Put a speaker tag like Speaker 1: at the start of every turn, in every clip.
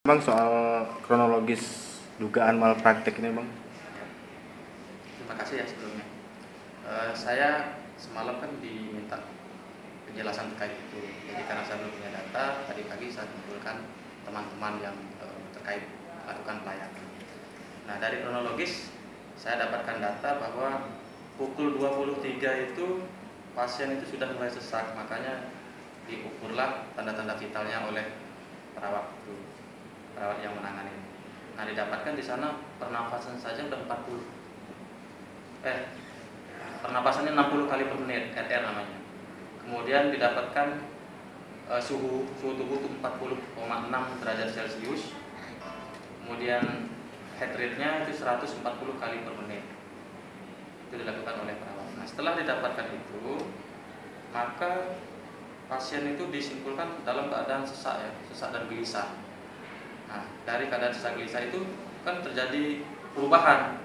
Speaker 1: Bang, soal kronologis dugaan malpraktek ini, Bang.
Speaker 2: Terima kasih ya sebelumnya. Saya semalam kan diminta penjelasan terkait itu. Jadi karena saya belum punya data, tadi pagi saya kumpulkan teman-teman yang terkait melakukan pelayanan. Nah, dari kronologis saya dapatkan data bahwa pukul 23 itu pasien itu sudah mulai sesak, makanya diukurlah tanda-tanda vitalnya oleh perawat yang menangani. Nah, didapatkan di sana pernapasan saja udah 40. Pernapasannya 60 kali per menit, RR namanya. Kemudian didapatkan suhu tubuh itu 40,6 derajat Celcius. Kemudian heart rate-nya itu 140 kali per menit. Itu dilakukan oleh perawat. Nah, setelah didapatkan itu, maka pasien itu disimpulkan dalam keadaan sesak dan gelisah. Nah, dari keadaan sesak gelisah itu kan terjadi perubahan.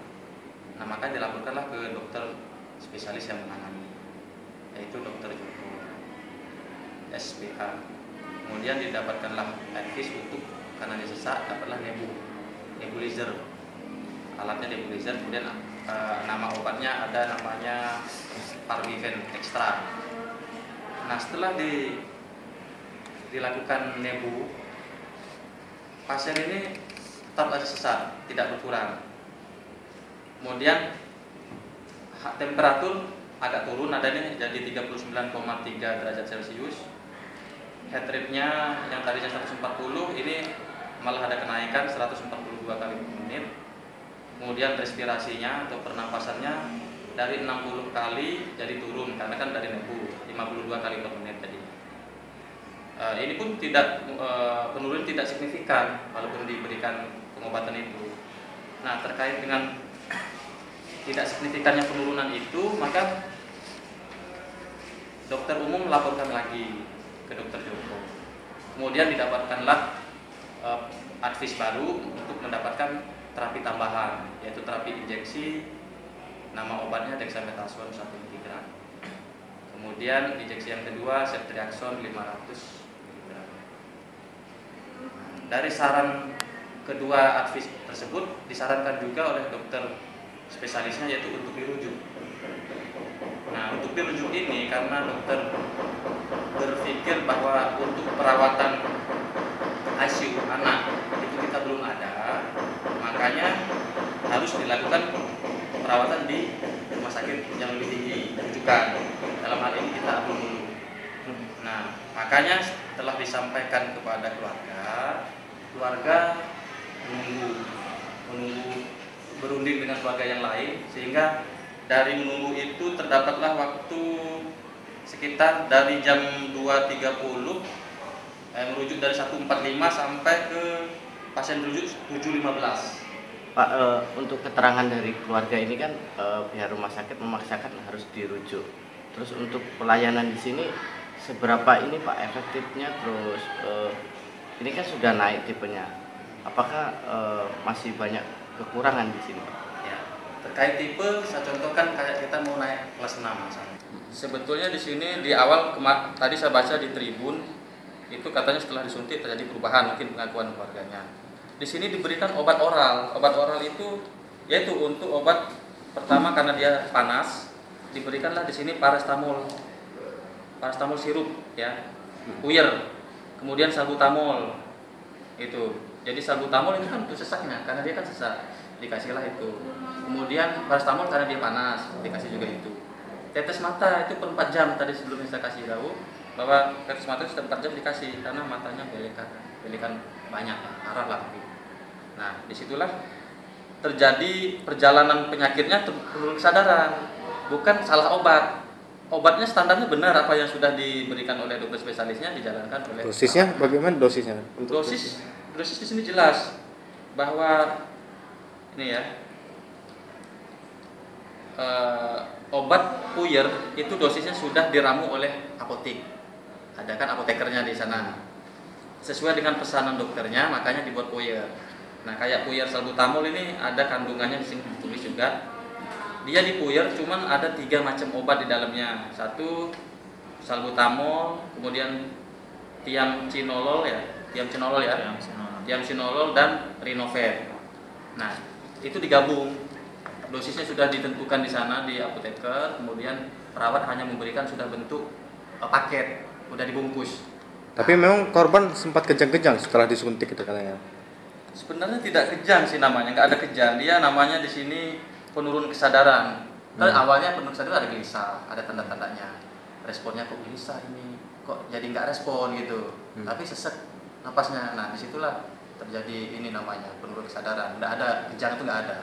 Speaker 2: Nah, maka dilaporkanlah ke dokter spesialis yang menangani, yaitu dokter Joko, SPH. Kemudian didapatkanlah advis untuk karena dia sesak, dapatlah nebulizer. Alatnya nebulizer, kemudian nama obatnya ada namanya Parviven Extra. Nah, setelah dilakukan nebu, pasien ini tetap ada sesak, tidak berkurang. Kemudian temperatur agak turun, adanya jadi 39,3 derajat Celcius. Heart rate-nya yang tadinya 140 ini malah ada kenaikan 142 kali per menit. Kemudian respirasinya atau pernapasannya dari 60 kali jadi turun karena kan dari nebu 52 kali per menit tadi. Ini pun penurunan tidak signifikan walaupun diberikan pengobatan itu. Nah, terkait dengan tidak signifikannya penurunan itu, maka dokter umum melaporkan lagi ke dokter Joko. Kemudian didapatkanlah advis baru untuk mendapatkan terapi tambahan, yaitu terapi injeksi. Nama obatnya dexamethasone 1 mg. Kemudian injeksi yang kedua ceftriaxone 500 mg. Dari saran kedua advis tersebut disarankan juga oleh dokter spesialisnya, yaitu untuk dirujuk. Nah, untuk dirujuk ini karena dokter berpikir bahwa untuk perawatan ICU anak itu kita belum ada, makanya harus dilakukan perawatan di rumah sakit yang lebih tinggi rujukan. Dalam hal ini kita abdul dulu. Nah, makanya setelah disampaikan kepada keluarga menunggu berunding dengan keluarga yang lain, sehingga dari menunggu itu terdapatlah waktu sekitar dari jam 2.30 merujuk dari 1.45 sampai ke pasien rujuk 7.15.
Speaker 3: Pak, untuk keterangan dari keluarga ini kan pihak rumah sakit memaksakan harus dirujuk. Terus untuk pelayanan di sini seberapa ini Pak efektifnya? Terus ini kan sudah naik tipenya. Apakah masih banyak kekurangan di sini, Pak?
Speaker 2: Ya, terkait tipe saya contohkan kayak kita mau naik kelas 6 misalnya. Sebetulnya di sini di awal tadi saya baca di Tribun itu katanya setelah disuntik terjadi perubahan, mungkin pengakuan keluarganya. Di sini diberikan obat oral. Obat oral itu yaitu untuk obat pertama karena dia panas, diberikanlah di sini paracetamol sirup ya, puyer. Kemudian salbutamol itu. Jadi salbutamol itu kan untuk sesaknya karena dia kan sesak, dikasihlah itu. Kemudian paracetamol karena dia panas, dikasih juga itu. Tetes mata itu per 4 jam, tadi sebelumnya saya kasih tahu bahwa tetes mata itu 4 jam dikasih karena matanya belekan banyak, arah lah. Nah, disitulah terjadi perjalanan penyakitnya perlu kesadaran, bukan salah obat. Obatnya standarnya benar, apa yang sudah diberikan oleh dokter spesialisnya dijalankan oleh.
Speaker 1: Dosisnya bagaimana dosisnya?
Speaker 2: Dosis di sini jelas bahwa ini ya, obat puyer itu dosisnya sudah diramu oleh apotek. Ada kan apotekernya di sana. Sesuai dengan pesanan dokternya, makanya dibuat puyer. Nah, kayak puyer salbutamol ini ada kandungannya di sini ditulis juga. Dia dipuyer cuman ada 3 macam obat di dalamnya. Satu salbutamol, kemudian tiamcinolol ya. diamsinolol dan rinover. Nah, itu digabung. Dosisnya sudah ditentukan di sana di apoteker, kemudian perawat hanya memberikan sudah bentuk paket, udah dibungkus.
Speaker 1: Tapi memang korban sempat kejang-kejang setelah disuntik itu katanya.
Speaker 2: Sebenarnya tidak kejang sih namanya, nggak ada kejang. Dia namanya di sini penurun kesadaran. Awalnya penurun kesadaran ada gelisah, ada tanda-tandanya. Responnya kok gelisah ini, kok jadi nggak respon gitu. Tapi sesek napasnya. Nah disitulah terjadi ini namanya penurun kesadaran. Nggak ada kejang, itu nggak ada.